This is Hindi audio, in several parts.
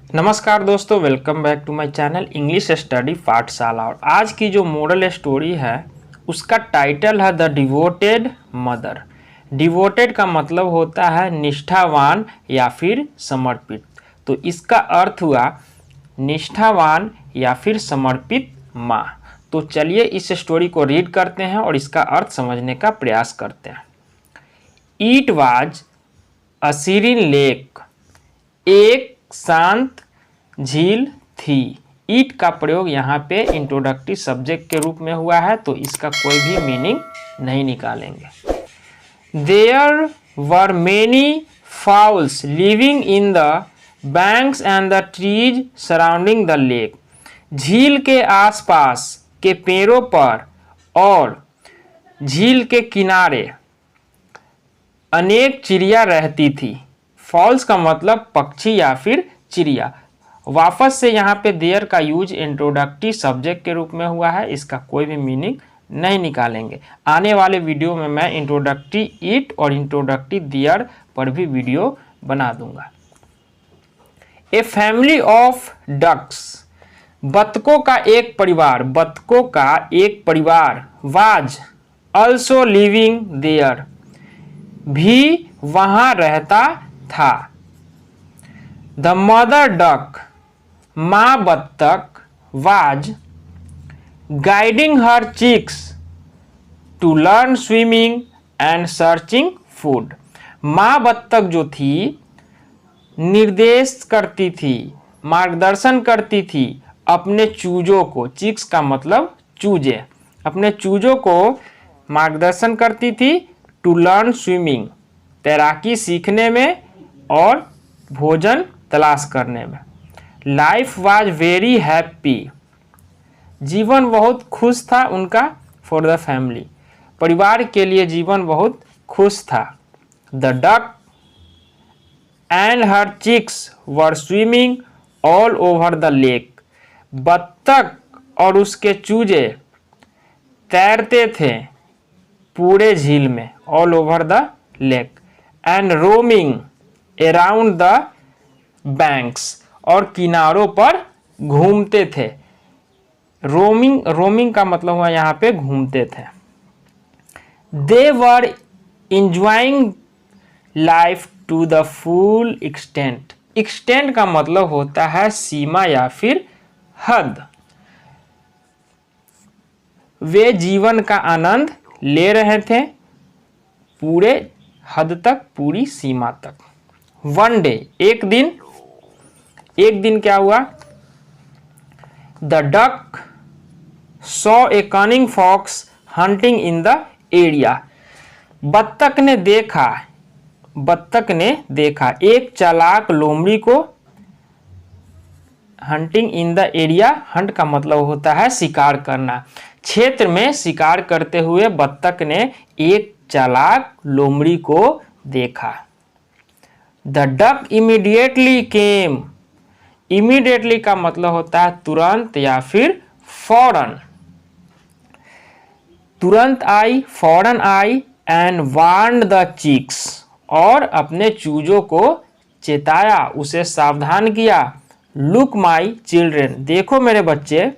नमस्कार दोस्तों, welcome back to my channel English study पाठशाला। और आज की जो मोरल स्टोरी है उसका टाइटल है द डिवोटेड मदर। डिवोटेड का मतलब होता है निष्ठावान या फिर समर्पित, तो इसका अर्थ हुआ निष्ठावान या फिर समर्पित माँ। तो चलिए इस स्टोरी को रीड करते हैं और इसका अर्थ समझने का प्रयास करते हैं। It was a serine lake, एक शांत झील थी। ईट का प्रयोग यहाँ पे इंट्रोडक्टिव सब्जेक्ट के रूप में हुआ है, तो इसका कोई भी मीनिंग नहीं निकालेंगे। There were many fowls living in the banks and the trees surrounding the lake. झील के आसपास के पेड़ों पर और झील के किनारे अनेक चिड़िया रहती थी। फॉल्स का मतलब पक्षी या फिर चिड़िया। वापस से यहाँ पे देयर का यूज इंट्रोडक्टिव सब्जेक्ट के रूप में हुआ है, इसका कोई भी मीनिंग नहीं निकालेंगे। आने वाले वीडियो में मैं इंट्रोडक्टिव इट और इंट्रोडक्टिव देयर पर भी वीडियो बना दूंगा। ए फैमिली ऑफ डक्स, बतखों का एक परिवार, बतखों का एक परिवार। वाज ऑल्सो लिविंग देयर, भी वहां रहता था। द मदर डक, माँ बत्तख, was guiding her chicks to learn swimming and searching food. माँ बत्तख जो थी निर्देश करती थी, मार्गदर्शन करती थी अपने चूजों को। चिक्स का मतलब चूजे, अपने चूजों को मार्गदर्शन करती थी टू लर्न स्विमिंग, तैराकी सीखने में और भोजन तलाश करने में। लाइफ वाज वेरी हैप्पी, जीवन बहुत खुश था उनका। फॉर द फैमिली, परिवार के लिए जीवन बहुत खुश था। The duck and her chicks were swimming all over the lake, बत्तख और उसके चूजे तैरते थे पूरे झील में, all over the lake. And roaming around the banks, और किनारों पर घूमते थे। रोमिंग का मतलब हुआ यहाँ पे घूमते थे। They were enjoying life to the full extent. Extent का मतलब होता है सीमा या फिर हद। वे जीवन का आनंद ले रहे थे पूरे हद तक, पूरी सीमा तक। वन डे, एक दिन क्या हुआ? The duck saw a cunning fox hunting in the area. बत्तख ने देखा एक चालाक लोमड़ी को। Hunting in the area, hunt का मतलब होता है शिकार करना। क्षेत्र में शिकार करते हुए बत्तख ने एक चालाक लोमड़ी को देखा। The duck immediately came, immediately का मतलब होता है तुरंत या फिर फौरन। तुरंत आई, फौरन आई। एंड वार्न्ड द चिक्स, और अपने चूजों को चेताया, उसे सावधान किया। लुक माई चिल्ड्रेन, देखो मेरे बच्चे।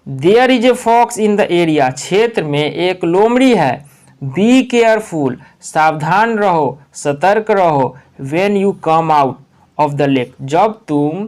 There is a fox in the area, क्षेत्र में एक लोमड़ी है। बी केयरफुल, सावधान रहो, सतर्क रहो। When you come out of the lake, जब तुम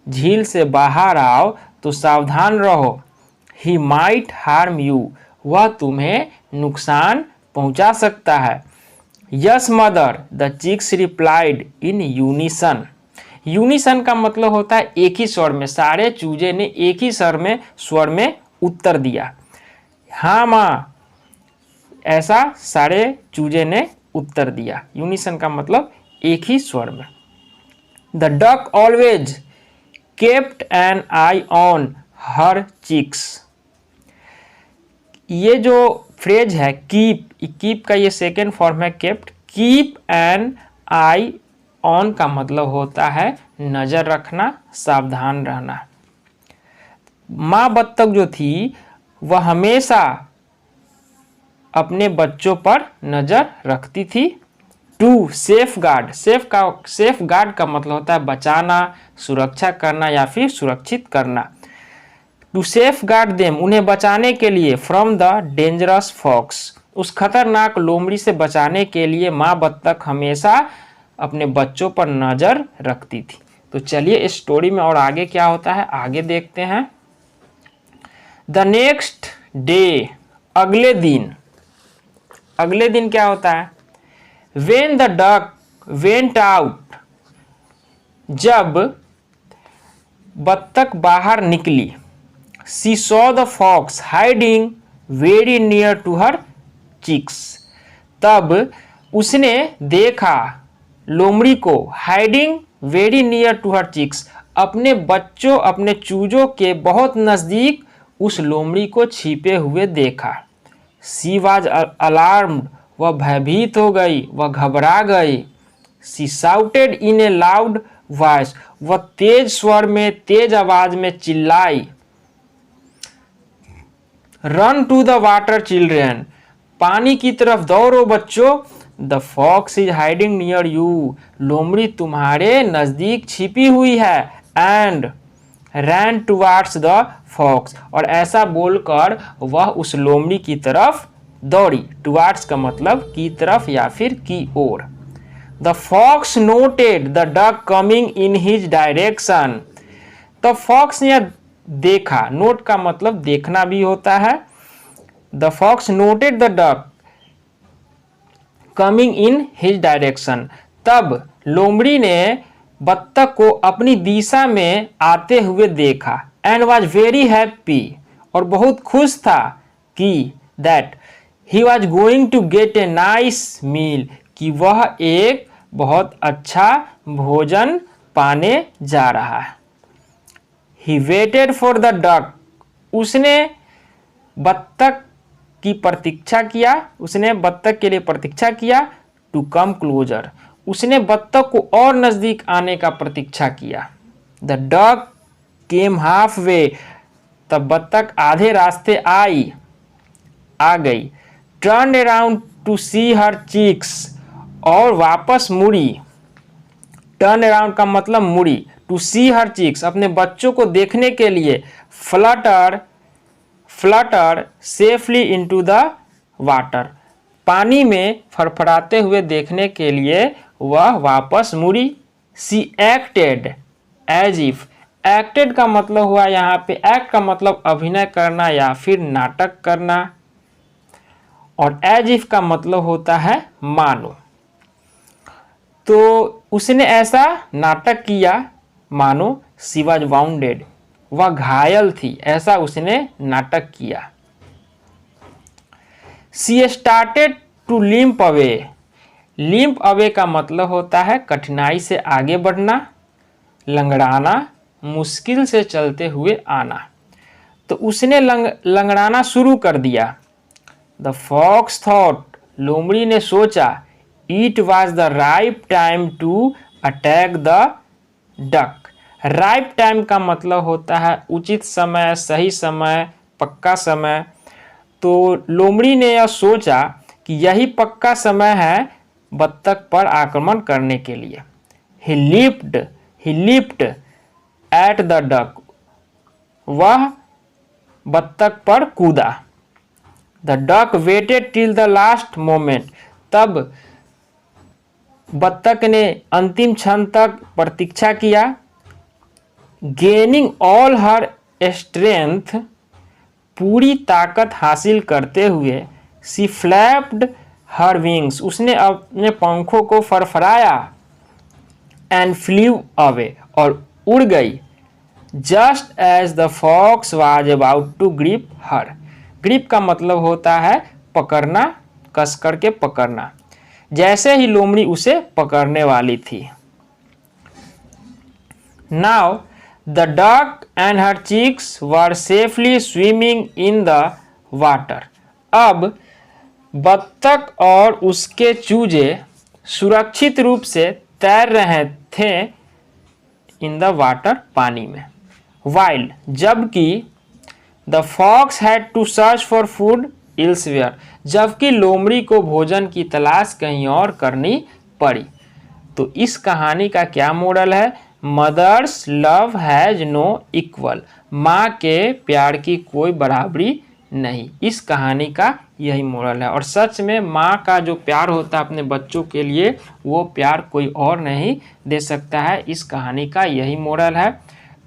झील से बाहर आओ तो सावधान रहो। ही माइट हार्म यू, वह तुम्हें नुकसान पहुंचा सकता है। Yes mother, the chicks replied in unison. Unison का मतलब होता है एक ही स्वर में, सारे चूजे ने एक ही स्वर में उत्तर दिया। हाँ माँ, ऐसा सारे चूजे ने उत्तर दिया। यूनिसन का मतलब एक ही स्वर में। The duck always kept an eye on her chicks. ये जो फ्रेज है कीप का ये सेकेंड फॉर्म है kept. Keep an eye on का मतलब होता है नजर रखना, सावधान रहना। माँ बत्तख जो थी वह हमेशा अपने बच्चों पर नजर रखती थी। To safeguard, safeguard का मतलब होता है बचाना, सुरक्षा करना या फिर सुरक्षित करना। टू सेफ गार्ड देम, उन्हें बचाने के लिए, फ्रॉम द डेंजरस फॉक्स, उस खतरनाक लोमड़ी से बचाने के लिए माँ बत्तख हमेशा अपने बच्चों पर नजर रखती थी। तो चलिए इस स्टोरी में और आगे क्या होता है आगे देखते हैं। द नेक्स्ट डे, अगले दिन क्या होता है। When the duck went out, जब बत्तख बाहर निकली, she saw the fox hiding very near to her chicks, तब उसने देखा लोमड़ी को, hiding very near to her chicks, अपने बच्चों अपने चूजों के बहुत नजदीक उस लोमड़ी को छिपे हुए देखा। शी वाज अलार्म्ड, वह भयभीत हो गई, वह घबरा गई। She shouted in a loud voice, वह तेज स्वर में तेज आवाज में चिल्लाई। Run to the water children, पानी की तरफ दौड़ो बच्चों। The fox is hiding near you, लोमड़ी तुम्हारे नजदीक छिपी हुई है। And ran towards the fox, और ऐसा बोलकर वह उस लोमड़ी की तरफ दौड़ी। टुवार्ड्स का मतलब की तरफ या फिर की ओर। The fox noted the duck coming in his direction, तो फॉक्स ने देखा, नोट का मतलब देखना भी होता है। The fox noted the duck coming in his direction, तब लोमड़ी ने बत्तख को अपनी दिशा में आते हुए देखा। एंड वॉज वेरी हैप्पी, और बहुत खुश था कि that he was going to get a nice meal, कि वह एक बहुत अच्छा भोजन पाने जा रहा है। He waited for the duck, उसने बत्तख की प्रतीक्षा किया, उसने बत्तख के लिए प्रतीक्षा किया। टू कम क्लोजर, उसने बत्तख को और नजदीक आने का प्रतीक्षा किया। The duck came half way, तब बत्तख आधे रास्ते आ गई। टर्न अराउंड टू सी हर चीक्स, और वापस मुड़ी। टर्न अराउंड का मतलब मुड़ी। टू सी हर चीक्स, अपने बच्चों को देखने के लिए। Flutter safely into the water, पानी में फड़फड़ाते हुए देखने के लिए वह वापस मुड़ी। सी एक्टेड एज इफ, एक्टेड का मतलब हुआ यहाँ पे, एक्ट का मतलब अभिनय करना या फिर नाटक करना, और एज इफ का मतलब होता है मानो। तो उसने ऐसा नाटक किया मानो शी वाज वाउंडेड, वह घायल थी, ऐसा उसने नाटक किया। She started to limp away, limp away का मतलब होता है कठिनाई से आगे बढ़ना, लंगड़ाना, मुश्किल से चलते हुए आना। तो उसने लंगड़ाना शुरू कर दिया। द फॉक्स थॉट, लोमड़ी ने सोचा, it was the right time to attack the duck. Right time का मतलब होता है उचित समय, सही समय, पक्का समय। तो लोमड़ी ने यह सोचा कि यही पक्का समय है बत्तख पर आक्रमण करने के लिए। ही लिप्ड एट द डक, वह बत्तख पर कूदा। The duck weighted till the last moment, तब बत्तख ने अंतिम क्षण तक प्रतीक्षा किया। गेनिंग ऑल हर स्ट्रेंथ, पूरी ताकत हासिल करते हुए। सी फ्लैप्ड हर विंग्स, उसने अपने पंखों को फरफराया। एंड फ्ल्यू अवे, और उड़ गई। Just as the fox was about to grip her, grip का मतलब होता है पकड़ना, कस करके पकड़ना, जैसे ही लोमड़ी उसे पकड़ने वाली थी। Now the duck and her chicks were safely swimming in the water, अब बत्तख और उसके चूजे सुरक्षित रूप से तैर रहे थे इन द वाटर, पानी में। वाइल्ड, जबकि the fox had to search for food elsewhere, जबकि लोमड़ी को भोजन की तलाश कहीं और करनी परी। तो इस कहानी का क्या मोरल है? Mother's love has no equal, माँ के प्यार की कोई बराबरी नहीं। इस कहानी का यही मोरल है। और सच में माँ का जो प्यार होता है अपने बच्चों के लिए, वो प्यार कोई और नहीं दे सकता है। इस कहानी का यही मोरल है।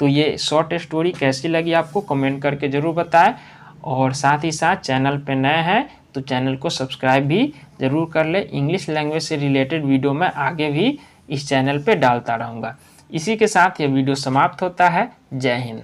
तो ये शॉर्ट स्टोरी कैसी लगी आपको कमेंट करके ज़रूर बताएं। और साथ ही साथ चैनल पे नए हैं तो चैनल को सब्सक्राइब भी ज़रूर कर ले। इंग्लिश लैंग्वेज से रिलेटेड वीडियो मैं आगे भी इस चैनल पे डालता रहूँगा। इसी के साथ ये वीडियो समाप्त होता है। जय हिंद।